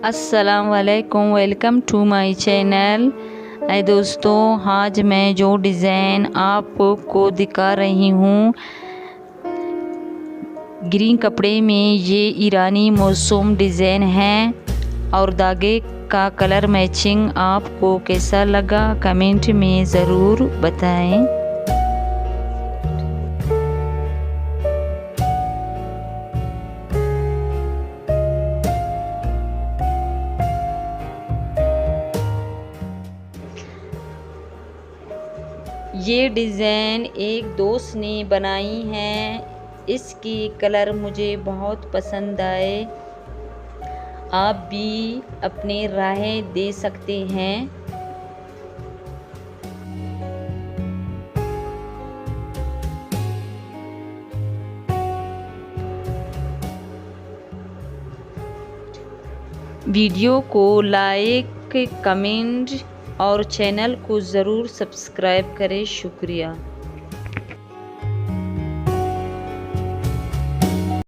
अस्सलाम वालेकुम, welcome to my channel. दोस्तों, आज मैं जो डिज़ाइन आपको दिखा रही हूँ, ग्रीन कपड़े में ये ईरानी मौसम डिज़ाइन है और धागे का कलर मैचिंग आपको कैसा लगा कमेंट में ज़रूर बताएं। ये डिज़ाइन एक दोस्त ने बनाई है, इसकी कलर मुझे बहुत पसंद आए। आप भी अपनी राय दे सकते हैं। वीडियो को लाइक, कमेंट और चैनल को ज़रूर सब्सक्राइब करें। शुक्रिया।